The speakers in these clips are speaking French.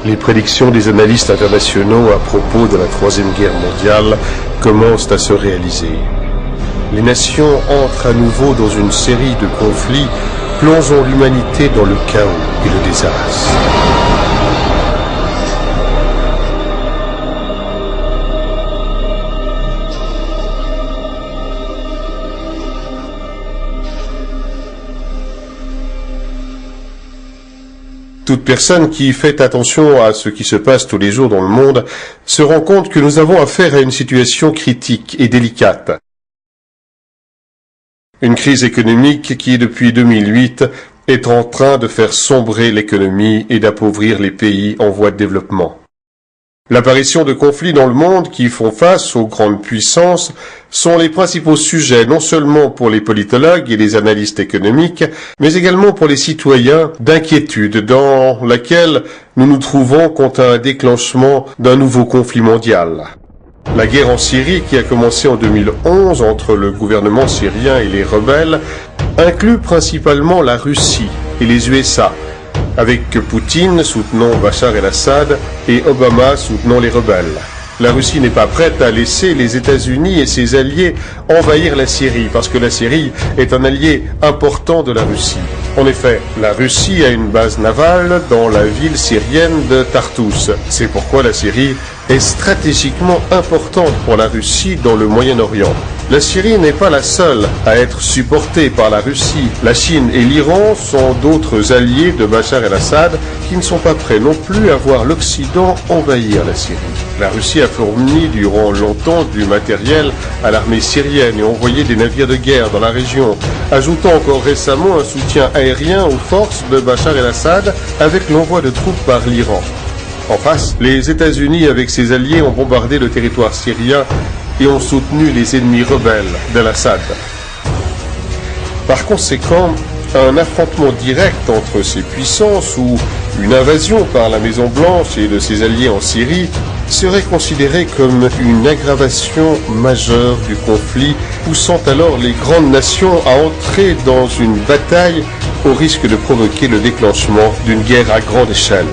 Les prédictions des analystes internationaux à propos de la Troisième Guerre mondiale commencent à se réaliser. Les nations entrent à nouveau dans une série de conflits, plongeant l'humanité dans le chaos et le désastre. Toute personne qui fait attention à ce qui se passe tous les jours dans le monde se rend compte que nous avons affaire à une situation critique et délicate. Une crise économique qui, depuis 2008, est en train de faire sombrer l'économie et d'appauvrir les pays en voie de développement. L'apparition de conflits dans le monde qui font face aux grandes puissances sont les principaux sujets non seulement pour les politologues et les analystes économiques, mais également pour les citoyens d'inquiétude dans laquelle nous nous trouvons quant à un déclenchement d'un nouveau conflit mondial. La guerre en Syrie, qui a commencé en 2011 entre le gouvernement syrien et les rebelles, inclut principalement la Russie et les USA, avec Poutine soutenant Bachar el-Assad et Obama soutenant les rebelles. La Russie n'est pas prête à laisser les États-Unis et ses alliés envahir la Syrie, parce que la Syrie est un allié important de la Russie. En effet, la Russie a une base navale dans la ville syrienne de Tartous. C'est pourquoi la Syrie est stratégiquement importante pour la Russie dans le Moyen-Orient. La Syrie n'est pas la seule à être supportée par la Russie. La Chine et l'Iran sont d'autres alliés de Bachar el-Assad qui ne sont pas prêts non plus à voir l'Occident envahir la Syrie. La Russie a fourni durant longtemps du matériel à l'armée syrienne et envoyé des navires de guerre dans la région, ajoutant encore récemment un soutien aérien aux forces de Bachar el-Assad avec l'envoi de troupes par l'Iran. En face, les États-Unis avec ses alliés ont bombardé le territoire syrien et ont soutenu les ennemis rebelles d'Al-Assad. Par conséquent, un affrontement direct entre ces puissances ou une invasion par la Maison-Blanche et de ses alliés en Syrie serait considéré comme une aggravation majeure du conflit, poussant alors les grandes nations à entrer dans une bataille au risque de provoquer le déclenchement d'une guerre à grande échelle.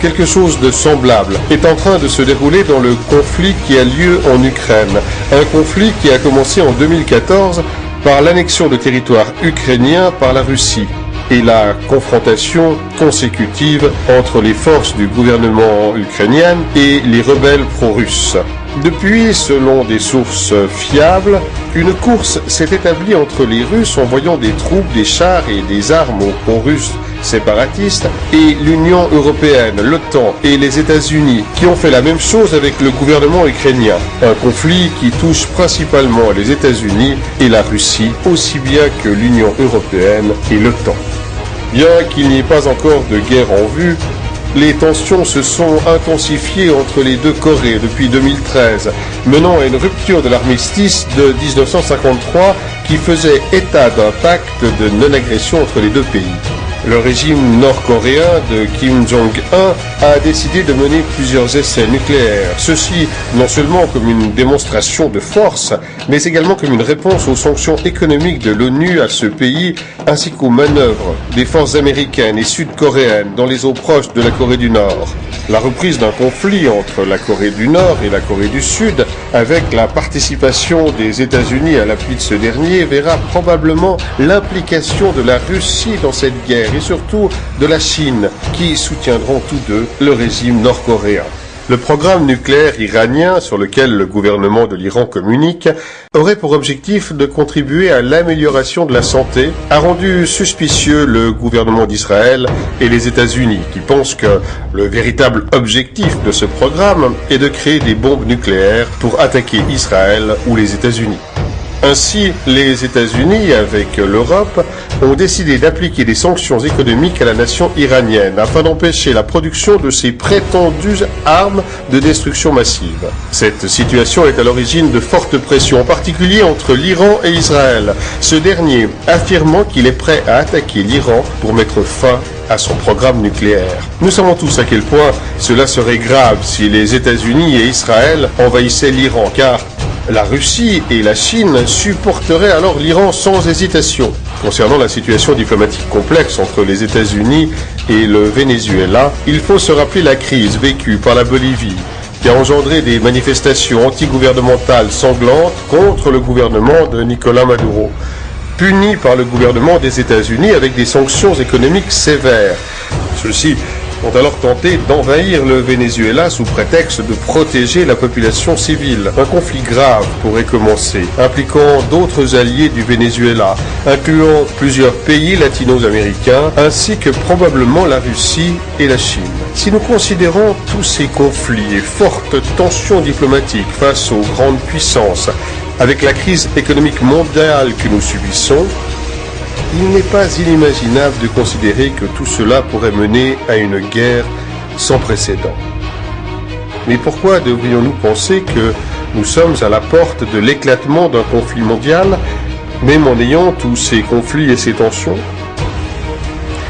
Quelque chose de semblable est en train de se dérouler dans le conflit qui a lieu en Ukraine. Un conflit qui a commencé en 2014 par l'annexion de territoires ukrainiens par la Russie et la confrontation consécutive entre les forces du gouvernement ukrainien et les rebelles pro-russes. Depuis, selon des sources fiables, une course s'est établie entre les Russes envoyant des troupes, des chars et des armes aux pro-russes séparatistes et l'Union européenne, l'OTAN et les États-Unis qui ont fait la même chose avec le gouvernement ukrainien. Un conflit qui touche principalement les États-Unis et la Russie, aussi bien que l'Union européenne et l'OTAN. Bien qu'il n'y ait pas encore de guerre en vue, les tensions se sont intensifiées entre les deux Corées depuis 2013, menant à une rupture de l'armistice de 1953 qui faisait état d'un pacte de non-agression entre les deux pays. Le régime nord-coréen de Kim Jong-un a décidé de mener plusieurs essais nucléaires. Ceci non seulement comme une démonstration de force, mais également comme une réponse aux sanctions économiques de l'ONU à ce pays, ainsi qu'aux manœuvres des forces américaines et sud-coréennes dans les eaux proches de la Corée du Nord. La reprise d'un conflit entre la Corée du Nord et la Corée du Sud, avec la participation des États-Unis à l'appui de ce dernier, verra probablement l'implication de la Russie dans cette guerre et surtout de la Chine, qui soutiendront tous deux le régime nord-coréen. Le programme nucléaire iranien, sur lequel le gouvernement de l'Iran communique, aurait pour objectif de contribuer à l'amélioration de la santé, a rendu suspicieux le gouvernement d'Israël et les États-Unis, qui pensent que le véritable objectif de ce programme est de créer des bombes nucléaires pour attaquer Israël ou les États-Unis. Ainsi, les États-Unis, avec l'Europe, ont décidé d'appliquer des sanctions économiques à la nation iranienne afin d'empêcher la production de ces prétendues armes de destruction massive. Cette situation est à l'origine de fortes pressions, en particulier entre l'Iran et Israël, ce dernier affirmant qu'il est prêt à attaquer l'Iran pour mettre fin à son programme nucléaire. Nous savons tous à quel point cela serait grave si les États-Unis et Israël envahissaient l'Iran, car la Russie et la Chine supporteraient alors l'Iran sans hésitation. Concernant la situation diplomatique complexe entre les États-Unis et le Venezuela, il faut se rappeler la crise vécue par la Bolivie, qui a engendré des manifestations antigouvernementales sanglantes contre le gouvernement de Nicolás Maduro, puni par le gouvernement des États-Unis avec des sanctions économiques sévères. Ceux-ci ont alors tenté d'envahir le Venezuela sous prétexte de protéger la population civile. Un conflit grave pourrait commencer, impliquant d'autres alliés du Venezuela, incluant plusieurs pays latino-américains, ainsi que probablement la Russie et la Chine. Si nous considérons tous ces conflits et fortes tensions diplomatiques face aux grandes puissances, avec la crise économique mondiale que nous subissons, il n'est pas inimaginable de considérer que tout cela pourrait mener à une guerre sans précédent. Mais pourquoi devrions-nous penser que nous sommes à la porte de l'éclatement d'un conflit mondial, même en ayant tous ces conflits et ces tensions?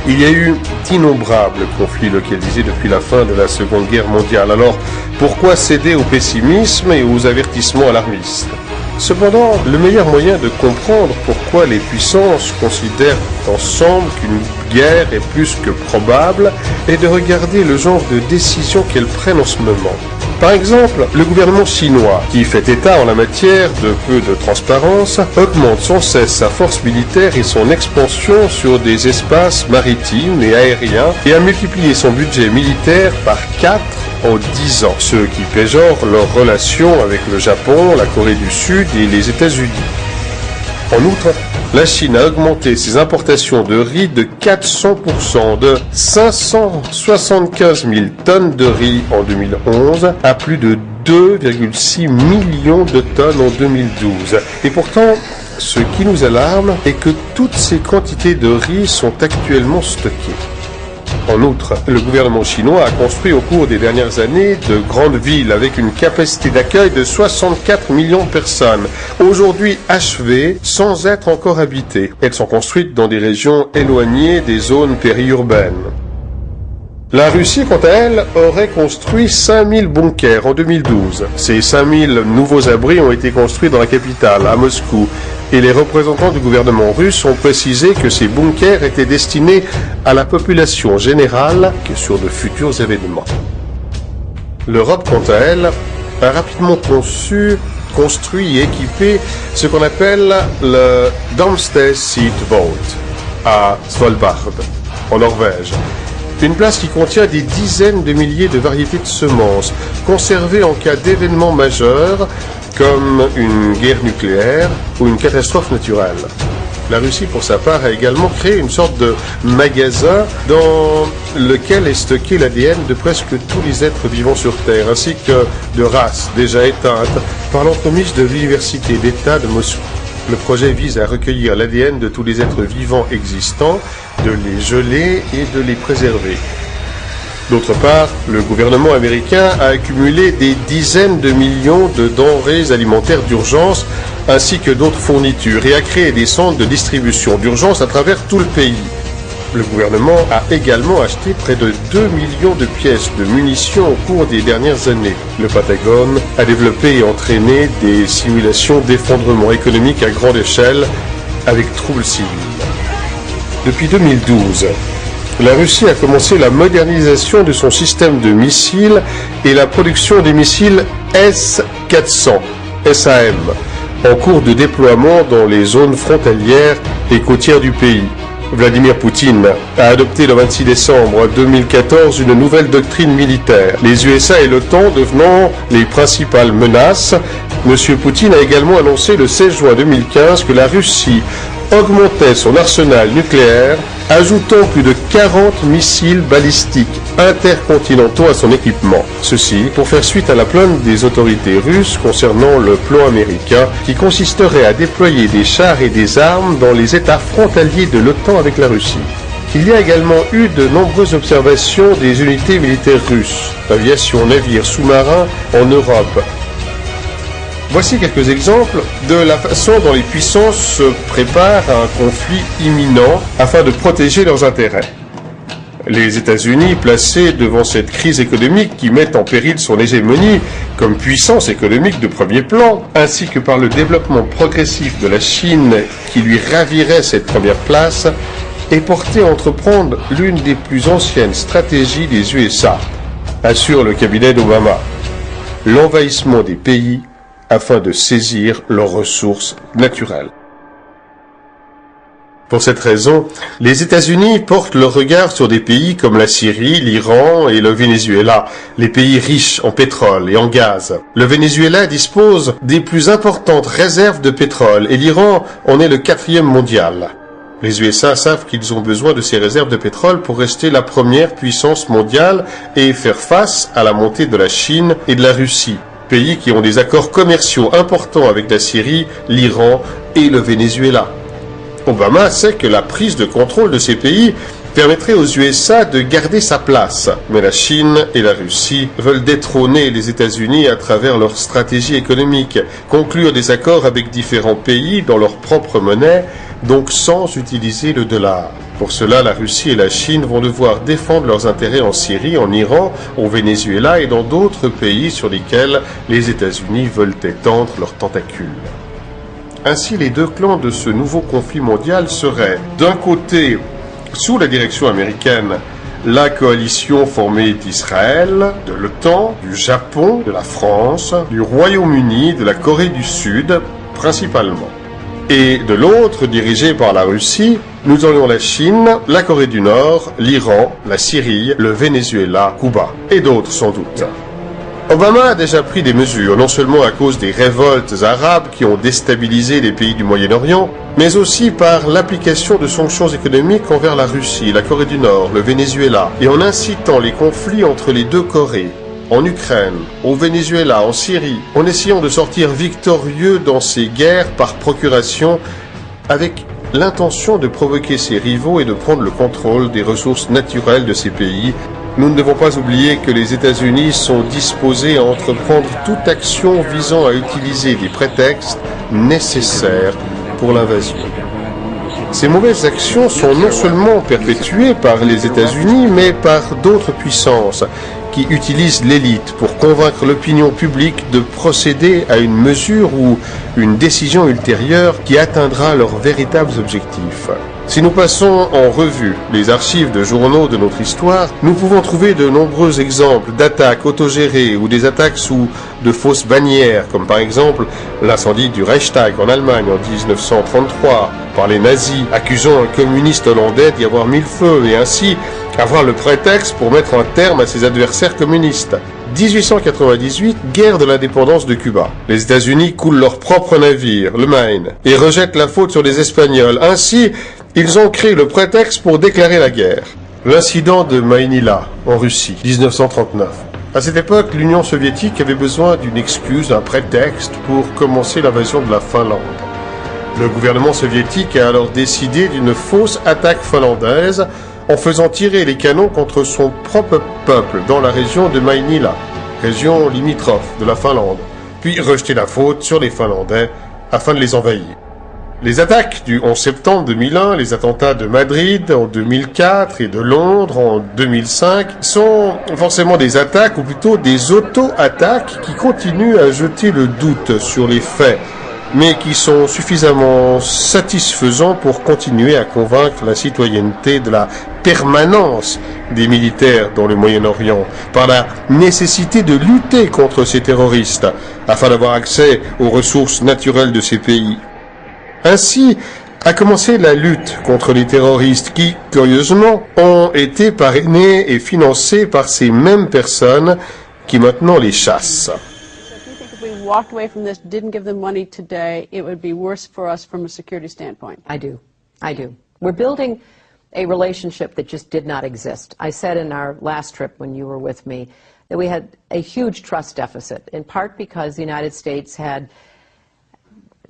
Il y a eu d'innombrables conflits localisés depuis la fin de la Seconde Guerre mondiale. Alors, pourquoi céder au pessimisme et aux avertissements alarmistes? Cependant, le meilleur moyen de comprendre pourquoi les puissances considèrent ensemble qu'une guerre est plus que probable est de regarder le genre de décisions qu'elles prennent en ce moment. Par exemple, le gouvernement chinois, qui fait état en la matière de peu de transparence, augmente sans cesse sa force militaire et son expansion sur des espaces maritimes et aériens et a multiplié son budget militaire par 4 en 10 ans, ce qui péjore leurs relations avec le Japon, la Corée du Sud et les États-Unis. En outre, la Chine a augmenté ses importations de riz de 400%, de 575 000 tonnes de riz en 2011 à plus de 2,6 millions de tonnes en 2012. Et pourtant, ce qui nous alarme est que toutes ces quantités de riz sont actuellement stockées. En outre, le gouvernement chinois a construit au cours des dernières années de grandes villes avec une capacité d'accueil de 64 millions de personnes, aujourd'hui achevées sans être encore habitées. Elles sont construites dans des régions éloignées des zones périurbaines. La Russie, quant à elle, aurait construit 5000 bunkers en 2012. Ces 5000 nouveaux abris ont été construits dans la capitale, à Moscou, et les représentants du gouvernement russe ont précisé que ces bunkers étaient destinés à la population générale que sur de futurs événements. L'Europe, quant à elle, a rapidement construit et équipé ce qu'on appelle le Domesday Seed Vault à Svalbard, en Norvège. Une place qui contient des dizaines de milliers de variétés de semences, conservées en cas d'événements majeurs, comme une guerre nucléaire ou une catastrophe naturelle. La Russie, pour sa part, a également créé une sorte de magasin dans lequel est stocké l'ADN de presque tous les êtres vivants sur Terre, ainsi que de races déjà éteintes par l'entremise de l'Université d'État de Moscou. Le projet vise à recueillir l'ADN de tous les êtres vivants existants, de les geler et de les préserver. D'autre part, le gouvernement américain a accumulé des dizaines de millions de denrées alimentaires d'urgence ainsi que d'autres fournitures et a créé des centres de distribution d'urgence à travers tout le pays. Le gouvernement a également acheté près de 2 millions de pièces de munitions au cours des dernières années. Le Pentagone a développé et entraîné des simulations d'effondrement économique à grande échelle avec troubles civils. Depuis 2012, la Russie a commencé la modernisation de son système de missiles et la production des missiles S-400, SAM, en cours de déploiement dans les zones frontalières et côtières du pays. Vladimir Poutine a adopté le 26 décembre 2014 une nouvelle doctrine militaire, les USA et l'OTAN devenant les principales menaces. M. Poutine a également annoncé le 16 juin 2015 que la Russie augmentait son arsenal nucléaire, ajoutant plus de 40 missiles balistiques intercontinentaux à son équipement. Ceci pour faire suite à la plainte des autorités russes concernant le plan américain qui consisterait à déployer des chars et des armes dans les États frontaliers de l'OTAN avec la Russie. Il y a également eu de nombreuses observations des unités militaires russes, aviation, navires, sous-marins en Europe. Voici quelques exemples de la façon dont les puissances se préparent à un conflit imminent afin de protéger leurs intérêts. Les États-Unis, placés devant cette crise économique qui met en péril son hégémonie comme puissance économique de premier plan, ainsi que par le développement progressif de la Chine qui lui ravirait cette première place, est porté à entreprendre l'une des plus anciennes stratégies des USA, assure le cabinet d'Obama, l'envahissement des pays afin de saisir leurs ressources naturelles. Pour cette raison, les États-Unis portent leur regard sur des pays comme la Syrie, l'Iran et le Venezuela, les pays riches en pétrole et en gaz. Le Venezuela dispose des plus importantes réserves de pétrole et l'Iran en est le 4e mondial. Les USA savent qu'ils ont besoin de ces réserves de pétrole pour rester la première puissance mondiale et faire face à la montée de la Chine et de la Russie, pays qui ont des accords commerciaux importants avec la Syrie, l'Iran et le Venezuela. Obama sait que la prise de contrôle de ces pays permettrait aux USA de garder sa place. Mais la Chine et la Russie veulent détrôner les États-Unis à travers leur stratégie économique, conclure des accords avec différents pays dans leur propre monnaie, donc sans utiliser le dollar. Pour cela, la Russie et la Chine vont devoir défendre leurs intérêts en Syrie, en Iran, au Venezuela et dans d'autres pays sur lesquels les États-Unis veulent étendre leurs tentacules. Ainsi, les deux clans de ce nouveau conflit mondial seraient, d'un côté, sous la direction américaine, la coalition formée d'Israël, de l'OTAN, du Japon, de la France, du Royaume-Uni, de la Corée du Sud, principalement. Et de l'autre, dirigée par la Russie, nous aurions la Chine, la Corée du Nord, l'Iran, la Syrie, le Venezuela, Cuba, et d'autres sans doute. Obama a déjà pris des mesures, non seulement à cause des révoltes arabes qui ont déstabilisé les pays du Moyen-Orient, mais aussi par l'application de sanctions économiques envers la Russie, la Corée du Nord, le Venezuela, et en incitant les conflits entre les deux Corées, en Ukraine, au Venezuela, en Syrie, en essayant de sortir victorieux dans ces guerres par procuration, avec l'intention de provoquer ses rivaux et de prendre le contrôle des ressources naturelles de ces pays. Nous ne devons pas oublier que les États-Unis sont disposés à entreprendre toute action visant à utiliser des prétextes nécessaires pour l'invasion. Ces mauvaises actions sont non seulement perpétuées par les États-Unis, mais par d'autres puissances qui utilisent l'élite pour convaincre l'opinion publique de procéder à une mesure ou une décision ultérieure qui atteindra leurs véritables objectifs. Si nous passons en revue les archives de journaux de notre histoire, nous pouvons trouver de nombreux exemples d'attaques autogérées ou des attaques sous de fausses bannières, comme par exemple l'incendie du Reichstag en Allemagne en 1933 par les nazis, accusant un communiste hollandais d'y avoir mis le feu et ainsi avoir le prétexte pour mettre un terme à ses adversaires communistes. 1898, guerre de l'indépendance de Cuba. Les États-Unis coulent leur propre navire, le Maine, et rejettent la faute sur les Espagnols. Ainsi, ils ont créé le prétexte pour déclarer la guerre. L'incident de Maïnila, en Russie, 1939. À cette époque, l'Union soviétique avait besoin d'une excuse, d'un prétexte pour commencer l'invasion de la Finlande. Le gouvernement soviétique a alors décidé d'une fausse attaque finlandaise en faisant tirer les canons contre son propre peuple dans la région de Maïnila, région limitrophe de la Finlande, puis rejeter la faute sur les Finlandais afin de les envahir. Les attaques du 11 septembre 2001, les attentats de Madrid en 2004 et de Londres en 2005 sont forcément des attaques, ou plutôt des auto-attaques qui continuent à jeter le doute sur les faits, mais qui sont suffisamment satisfaisants pour continuer à convaincre la citoyenneté de la permanence des militaires dans le Moyen-Orient, par la nécessité de lutter contre ces terroristes, afin d'avoir accès aux ressources naturelles de ces pays. Ainsi a commencé la lutte contre les terroristes qui, curieusement, ont été parrainés et financés par ces mêmes personnes qui maintenant les chassent. Walked away from this, didn't give them money today, it would be worse for us from a security standpoint. I do. We're building a relationship that just did not exist. I said in our last trip when you were with me that we had a huge trust deficit, in part because the United States had,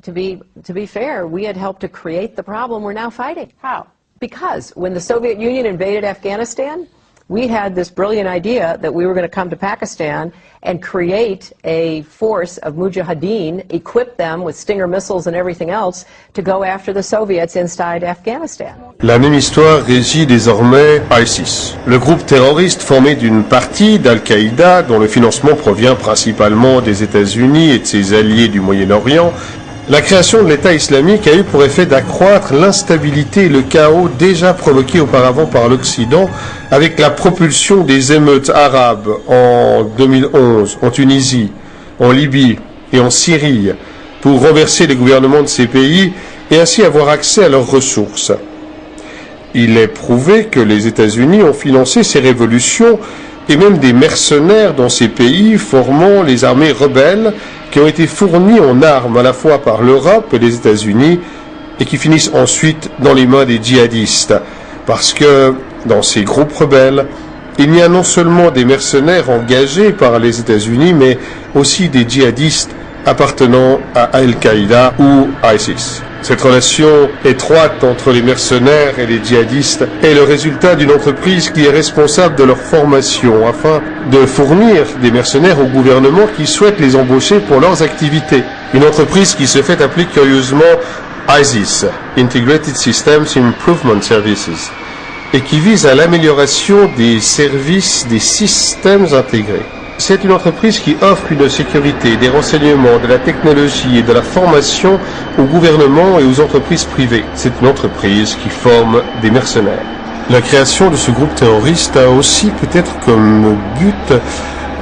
to be fair, we had helped to create the problem we're now fighting. How? Because when the Soviet Union invaded Afghanistan, we had this brilliant idea that we were going to come to Pakistan and create a force of mujahideen, equip them with Stinger missiles and everything else to go after the Soviets inside Afghanistan. La même histoire régit désormais ISIS, le groupe terroriste formé d'une partie d'Al-Qaïda dont le financement provient principalement des États-Unis et de ses alliés du Moyen-Orient. La création de l'État islamique a eu pour effet d'accroître l'instabilité et le chaos déjà provoqués auparavant par l'Occident avec la propulsion des émeutes arabes en 2011 en Tunisie, en Libye et en Syrie pour renverser les gouvernements de ces pays et ainsi avoir accès à leurs ressources. Il est prouvé que les États-Unis ont financé ces révolutions et même des mercenaires dans ces pays formant les armées rebelles qui ont été fournis en armes à la fois par l'Europe et les États-Unis et qui finissent ensuite dans les mains des djihadistes. Parce que dans ces groupes rebelles, il y a non seulement des mercenaires engagés par les États-Unis, mais aussi des djihadistes appartenant à Al-Qaïda ou ISIS. Cette relation étroite entre les mercenaires et les djihadistes est le résultat d'une entreprise qui est responsable de leur formation afin de fournir des mercenaires au gouvernement qui souhaite les embaucher pour leurs activités. Une entreprise qui se fait appeler curieusement ISIS, Integrated Systems Improvement Services, et qui vise à l'amélioration des services des systèmes intégrés. C'est une entreprise qui offre une sécurité, des renseignements, de la technologie et de la formation au gouvernement et aux entreprises privées. C'est une entreprise qui forme des mercenaires. La création de ce groupe terroriste a aussi peut-être comme but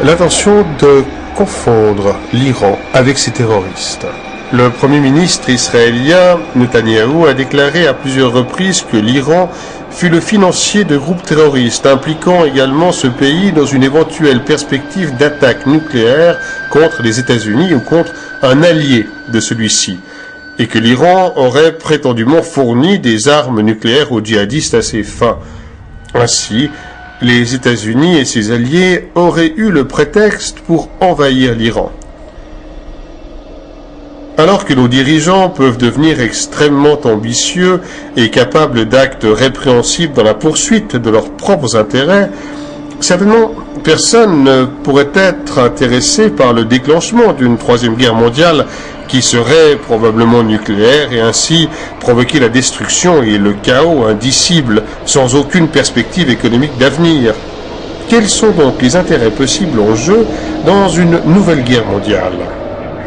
l'intention de confondre l'Iran avec ses terroristes. Le Premier ministre israélien Netanyahou a déclaré à plusieurs reprises que l'Iran fut le financier de groupes terroristes, impliquant également ce pays dans une éventuelle perspective d'attaque nucléaire contre les États-Unis ou contre un allié de celui-ci, et que l'Iran aurait prétendument fourni des armes nucléaires aux djihadistes à ses fins. Ainsi, les États-Unis et ses alliés auraient eu le prétexte pour envahir l'Iran. Alors que nos dirigeants peuvent devenir extrêmement ambitieux et capables d'actes répréhensibles dans la poursuite de leurs propres intérêts, certainement personne ne pourrait être intéressé par le déclenchement d'une troisième guerre mondiale qui serait probablement nucléaire et ainsi provoquer la destruction et le chaos indicible sans aucune perspective économique d'avenir. Quels sont donc les intérêts possibles en jeu dans une nouvelle guerre mondiale ?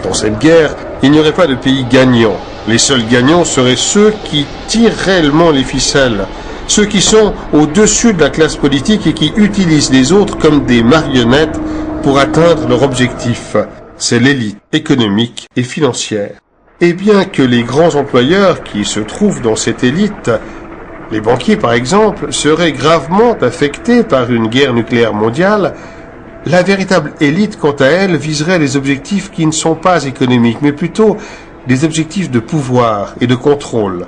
Dans cette guerre, il n'y aurait pas de pays gagnants. Les seuls gagnants seraient ceux qui tirent réellement les ficelles, ceux qui sont au-dessus de la classe politique et qui utilisent les autres comme des marionnettes pour atteindre leur objectif. C'est l'élite économique et financière. Et bien que les grands employeurs qui se trouvent dans cette élite, les banquiers par exemple, seraient gravement affectés par une guerre nucléaire mondiale, la véritable élite, quant à elle, viserait les objectifs qui ne sont pas économiques, mais plutôt des objectifs de pouvoir et de contrôle.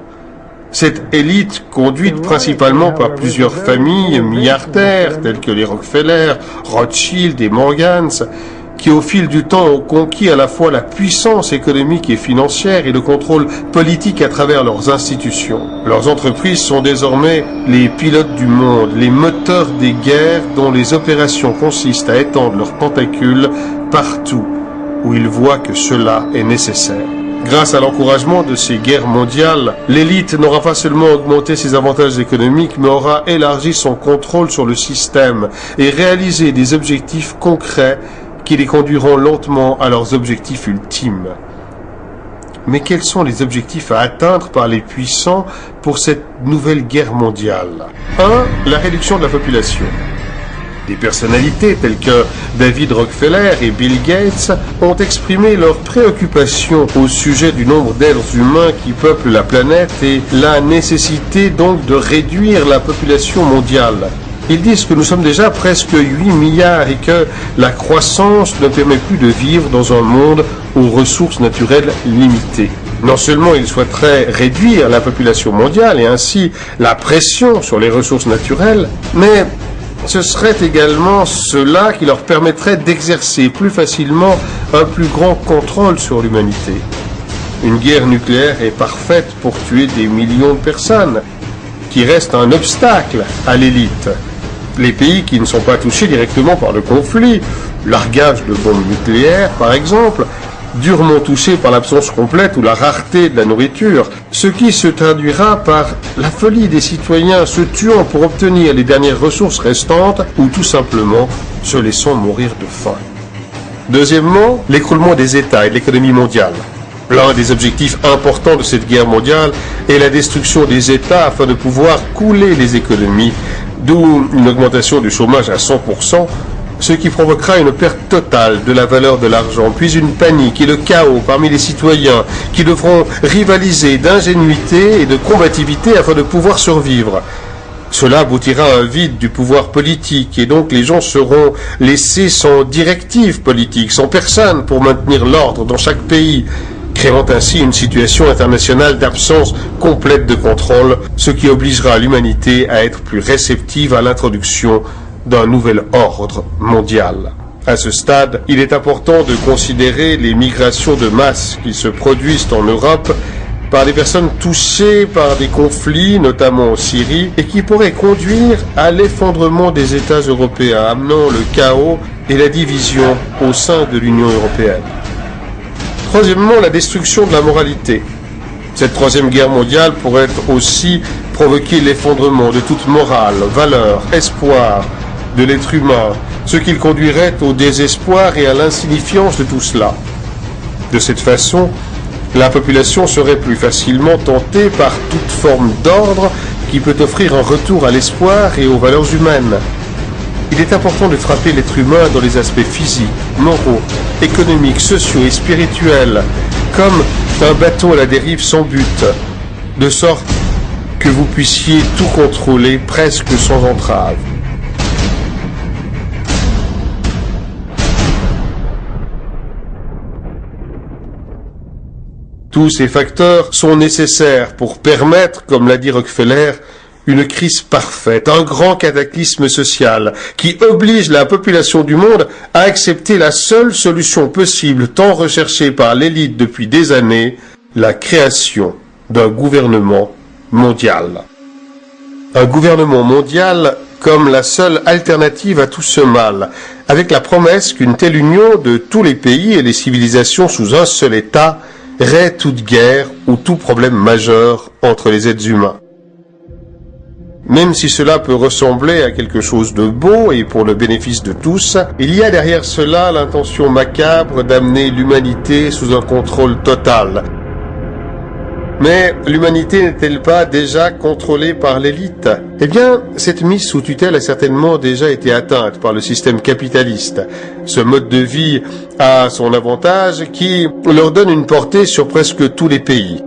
Cette élite, conduite principalement par plusieurs familles milliardaires, telles que les Rockefeller, Rothschild et Morgans, qui au fil du temps ont conquis à la fois la puissance économique et financière et le contrôle politique à travers leurs institutions. Leurs entreprises sont désormais les pilotes du monde, les moteurs des guerres dont les opérations consistent à étendre leurs tentacules partout où ils voient que cela est nécessaire. Grâce à l'encouragement de ces guerres mondiales, l'élite n'aura pas seulement augmenté ses avantages économiques, mais aura élargi son contrôle sur le système et réalisé des objectifs concrets qui les conduiront lentement à leurs objectifs ultimes. Mais quels sont les objectifs à atteindre par les puissants pour cette nouvelle guerre mondiale ? 1. La réduction de la population. Des personnalités telles que David Rockefeller et Bill Gates ont exprimé leurs préoccupations au sujet du nombre d'êtres humains qui peuplent la planète et la nécessité donc de réduire la population mondiale. Ils disent que nous sommes déjà presque 8 milliards et que la croissance ne permet plus de vivre dans un monde aux ressources naturelles limitées. Non seulement ils souhaiteraient réduire la population mondiale et ainsi la pression sur les ressources naturelles, mais ce serait également cela qui leur permettrait d'exercer plus facilement un plus grand contrôle sur l'humanité. Une guerre nucléaire est parfaite pour tuer des millions de personnes, qui reste un obstacle à l'élite. Les pays qui ne sont pas touchés directement par le conflit, largage de bombes nucléaires par exemple, durement touchés par l'absence complète ou la rareté de la nourriture, ce qui se traduira par la folie des citoyens se tuant pour obtenir les dernières ressources restantes ou tout simplement se laissant mourir de faim. Deuxièmement, l'écroulement des États et de l'économie mondiale. L'un des objectifs importants de cette guerre mondiale est la destruction des États afin de pouvoir couler les économies, d'où une augmentation du chômage à 100%, ce qui provoquera une perte totale de la valeur de l'argent, puis une panique et le chaos parmi les citoyens qui devront rivaliser d'ingénuité et de combativité afin de pouvoir survivre. Cela aboutira à un vide du pouvoir politique et donc les gens seront laissés sans directive politique, sans personne pour maintenir l'ordre dans chaque pays, créant ainsi une situation internationale d'absence complète de contrôle, ce qui obligera l'humanité à être plus réceptive à l'introduction d'un nouvel ordre mondial. À ce stade, il est important de considérer les migrations de masse qui se produisent en Europe par des personnes touchées par des conflits, notamment en Syrie, et qui pourraient conduire à l'effondrement des États européens, amenant le chaos et la division au sein de l'Union européenne. Troisièmement, la destruction de la moralité. Cette troisième guerre mondiale pourrait aussi provoquer l'effondrement de toute morale, valeur, espoir de l'être humain, ce qui le conduirait au désespoir et à l'insignifiance de tout cela. De cette façon, la population serait plus facilement tentée par toute forme d'ordre qui peut offrir un retour à l'espoir et aux valeurs humaines. Il est important de frapper l'être humain dans les aspects physiques, moraux, économiques, sociaux et spirituels, comme un bateau à la dérive sans but, de sorte que vous puissiez tout contrôler presque sans entrave. Tous ces facteurs sont nécessaires pour permettre, comme l'a dit Rockefeller, une crise parfaite, un grand cataclysme social qui oblige la population du monde à accepter la seule solution possible tant recherchée par l'élite depuis des années, la création d'un gouvernement mondial. Un gouvernement mondial comme la seule alternative à tout ce mal, avec la promesse qu'une telle union de tous les pays et les civilisations sous un seul État raie toute guerre ou tout problème majeur entre les êtres humains. Même si cela peut ressembler à quelque chose de beau et pour le bénéfice de tous, il y a derrière cela l'intention macabre d'amener l'humanité sous un contrôle total. Mais l'humanité n'est-elle pas déjà contrôlée par l'élite? Eh bien, cette mise sous tutelle a certainement déjà été atteinte par le système capitaliste. Ce mode de vie a son avantage qui leur donne une portée sur presque tous les pays.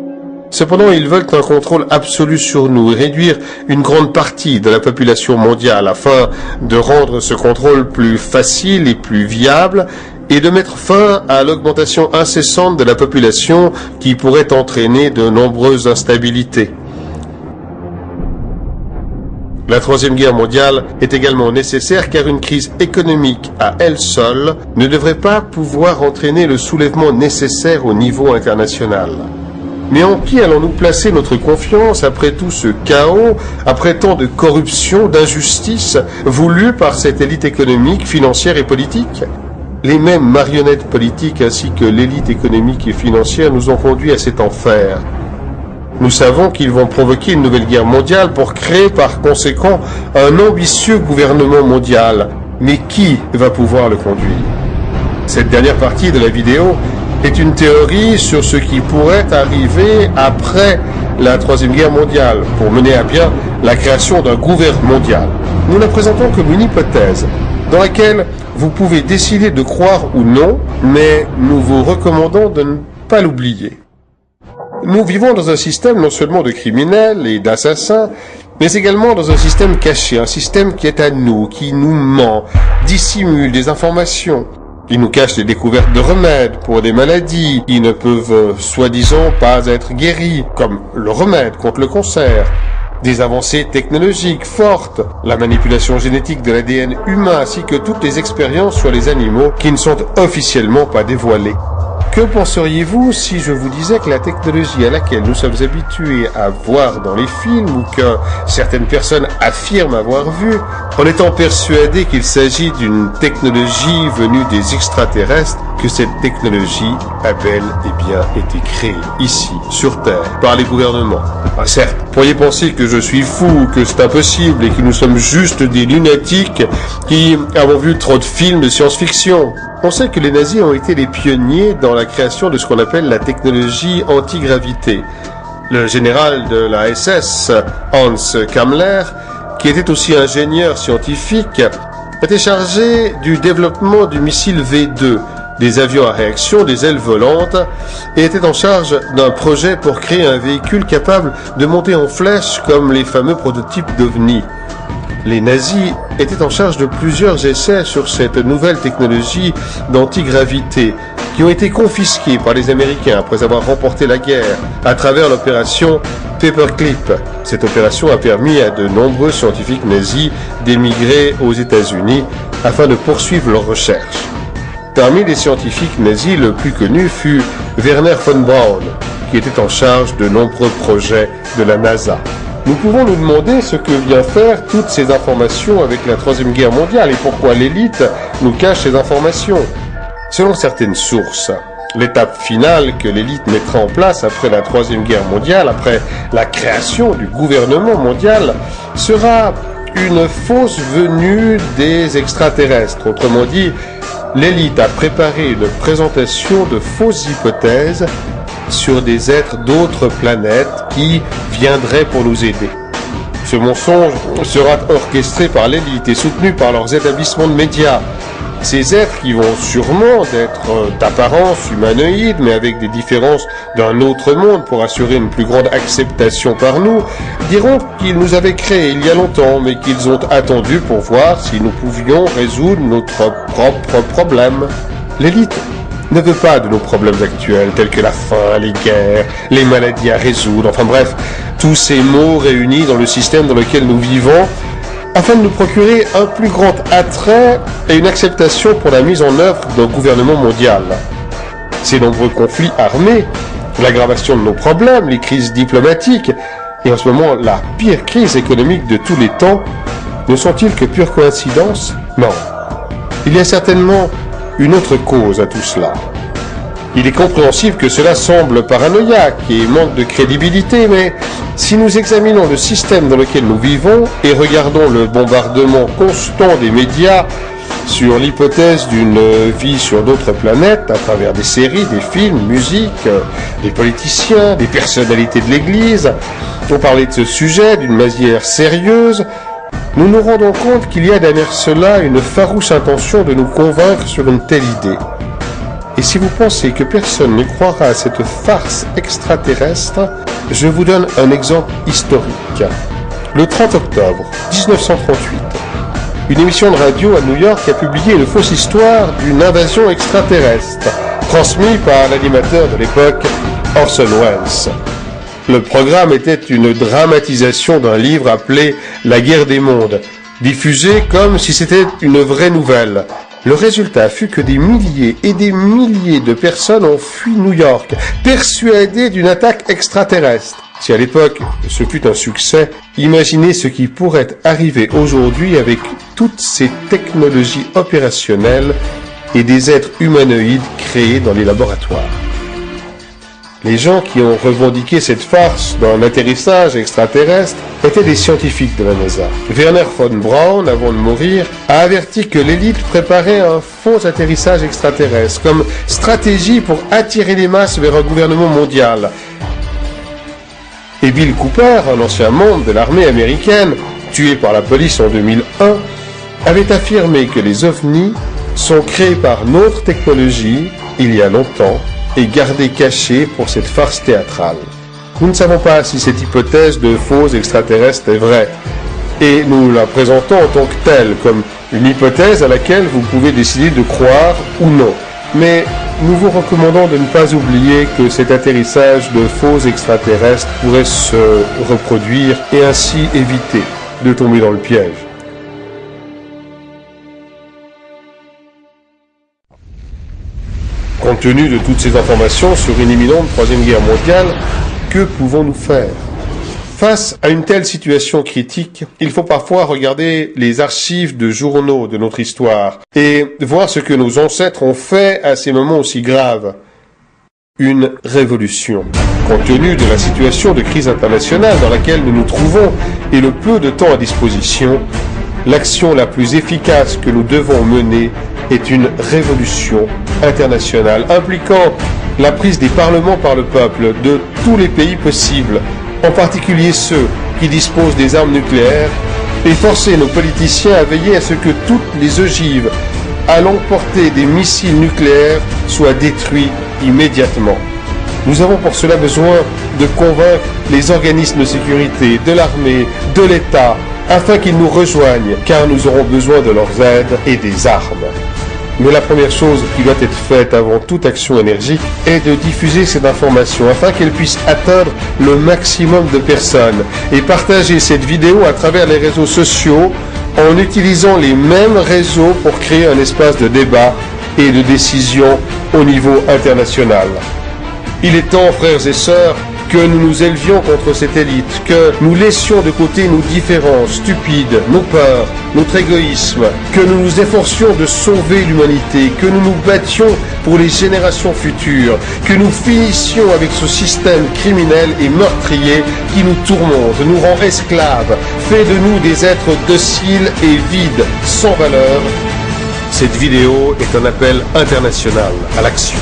Cependant, ils veulent un contrôle absolu sur nous et réduire une grande partie de la population mondiale afin de rendre ce contrôle plus facile et plus viable et de mettre fin à l'augmentation incessante de la population qui pourrait entraîner de nombreuses instabilités. La Troisième Guerre mondiale est également nécessaire car une crise économique à elle seule ne devrait pas pouvoir entraîner le soulèvement nécessaire au niveau international. Mais en qui allons-nous placer notre confiance après tout ce chaos, après tant de corruption, d'injustice voulue par cette élite économique, financière et politique? Les mêmes marionnettes politiques ainsi que l'élite économique et financière nous ont conduits à cet enfer. Nous savons qu'ils vont provoquer une nouvelle guerre mondiale pour créer par conséquent un ambitieux gouvernement mondial. Mais qui va pouvoir le conduire? Cette dernière partie de la vidéo est une théorie sur ce qui pourrait arriver après la Troisième Guerre mondiale pour mener à bien la création d'un gouvernement mondial. Nous la présentons comme une hypothèse dans laquelle vous pouvez décider de croire ou non, mais nous vous recommandons de ne pas l'oublier. Nous vivons dans un système non seulement de criminels et d'assassins, mais également dans un système caché, un système qui est à nous, qui nous ment, dissimule des informations. Il nous cache les découvertes de remèdes pour des maladies qui ne peuvent soi-disant pas être guéries, comme le remède contre le cancer. Des avancées technologiques fortes, la manipulation génétique de l'ADN humain ainsi que toutes les expériences sur les animaux qui ne sont officiellement pas dévoilées. Que penseriez-vous si je vous disais que la technologie à laquelle nous sommes habitués à voir dans les films ou que certaines personnes affirment avoir vu, en étant persuadées qu'il s'agit d'une technologie venue des extraterrestres, que cette technologie a bel et bien été créée ici, sur Terre, par les gouvernements? Certes, vous pourriez penser que je suis fou, que c'est impossible et que nous sommes juste des lunatiques qui avons vu trop de films de science-fiction. On sait que les nazis ont été les pionniers dans la création de ce qu'on appelle la technologie antigravité. Le général de la SS, Hans Kammler, qui était aussi ingénieur scientifique, était chargé du développement du missile V2, des avions à réaction, des ailes volantes, et était en charge d'un projet pour créer un véhicule capable de monter en flèche comme les fameux prototypes d'OVNI. Les nazis étaient en charge de plusieurs essais sur cette nouvelle technologie d'antigravité qui ont été confisqués par les Américains après avoir remporté la guerre à travers l'opération Paperclip. Cette opération a permis à de nombreux scientifiques nazis d'émigrer aux États-Unis afin de poursuivre leurs recherches. Parmi les scientifiques nazis, le plus connu fut Wernher von Braun, qui était en charge de nombreux projets de la NASA. Nous pouvons nous demander ce que vient faire toutes ces informations avec la Troisième Guerre mondiale et pourquoi l'élite nous cache ces informations. Selon certaines sources, l'étape finale que l'élite mettra en place après la Troisième Guerre mondiale, après la création du gouvernement mondial, sera une fausse venue des extraterrestres. Autrement dit, l'élite a préparé une présentation de fausses hypothèses sur des êtres d'autres planètes qui viendraient pour nous aider. Ce mensonge sera orchestré par l'élite et soutenu par leurs établissements de médias. Ces êtres qui vont sûrement être d'apparence humanoïde, mais avec des différences d'un autre monde pour assurer une plus grande acceptation par nous, diront qu'ils nous avaient créés il y a longtemps, mais qu'ils ont attendu pour voir si nous pouvions résoudre notre propre problème. L'élite ne veut pas de nos problèmes actuels, tels que la faim, les guerres, les maladies à résoudre, enfin bref, tous ces maux réunis dans le système dans lequel nous vivons, afin de nous procurer un plus grand attrait et une acceptation pour la mise en œuvre d'un gouvernement mondial. Ces nombreux conflits armés, l'aggravation de nos problèmes, les crises diplomatiques, et en ce moment la pire crise économique de tous les temps, ne sont-ils que pure coïncidence? Non. Il y a certainement une autre cause à tout cela. Il est compréhensible que cela semble paranoïaque et manque de crédibilité, mais si nous examinons le système dans lequel nous vivons et regardons le bombardement constant des médias sur l'hypothèse d'une vie sur d'autres planètes à travers des séries, des films, musique, des politiciens, des personnalités de l'Église, pour parler de ce sujet d'une manière sérieuse, nous nous rendons compte qu'il y a derrière cela une farouche intention de nous convaincre sur une telle idée. Et si vous pensez que personne ne croira à cette farce extraterrestre, je vous donne un exemple historique. Le 30 octobre 1938, une émission de radio à New York a publié une fausse histoire d'une invasion extraterrestre, transmise par l'animateur de l'époque, Orson Welles. Le programme était une dramatisation d'un livre appelé « La guerre des mondes », diffusé comme si c'était une vraie nouvelle. Le résultat fut que des milliers et des milliers de personnes ont fui New York, persuadées d'une attaque extraterrestre. Si à l'époque ce fut un succès, imaginez ce qui pourrait arriver aujourd'hui avec toutes ces technologies opérationnelles et des êtres humanoïdes créés dans les laboratoires. Les gens qui ont revendiqué cette farce d'un atterrissage extraterrestre étaient des scientifiques de la NASA. Wernher von Braun, avant de mourir, a averti que l'élite préparait un faux atterrissage extraterrestre comme stratégie pour attirer les masses vers un gouvernement mondial. Et Bill Cooper, un ancien membre de l'armée américaine, tué par la police en 2001, avait affirmé que les ovnis sont créés par notre technologie, il y a longtemps, et gardés cachés pour cette farce théâtrale. Nous ne savons pas si cette hypothèse de faux extraterrestre est vraie, et nous la présentons en tant que telle, comme une hypothèse à laquelle vous pouvez décider de croire ou non. Mais nous vous recommandons de ne pas oublier que cet atterrissage de faux extraterrestres pourrait se reproduire et ainsi éviter de tomber dans le piège. Compte tenu de toutes ces informations sur une imminente troisième guerre mondiale, que pouvons-nous faire? Face à une telle situation critique, il faut parfois regarder les archives de journaux de notre histoire et voir ce que nos ancêtres ont fait à ces moments aussi graves. Une révolution. Compte tenu de la situation de crise internationale dans laquelle nous nous trouvons et le peu de temps à disposition, l'action la plus efficace que nous devons mener est une révolution internationale impliquant la prise des parlements par le peuple de tous les pays possibles, en particulier ceux qui disposent des armes nucléaires, et forcer nos politiciens à veiller à ce que toutes les ogives allant porter des missiles nucléaires soient détruits immédiatement. Nous avons pour cela besoin de convaincre les organismes de sécurité, de l'armée, de l'État, afin qu'ils nous rejoignent, car nous aurons besoin de leurs aides et des armes. Mais la première chose qui doit être faite avant toute action énergique est de diffuser cette information afin qu'elle puisse atteindre le maximum de personnes et partager cette vidéo à travers les réseaux sociaux en utilisant les mêmes réseaux pour créer un espace de débat et de décision au niveau international. Il est temps, frères et sœurs, que nous nous élevions contre cette élite, que nous laissions de côté nos différences stupides, nos peurs, notre égoïsme, que nous nous efforcions de sauver l'humanité, que nous nous battions pour les générations futures, que nous finissions avec ce système criminel et meurtrier qui nous tourmente, nous rend esclaves, fait de nous des êtres dociles et vides, sans valeur. Cette vidéo est un appel international à l'action.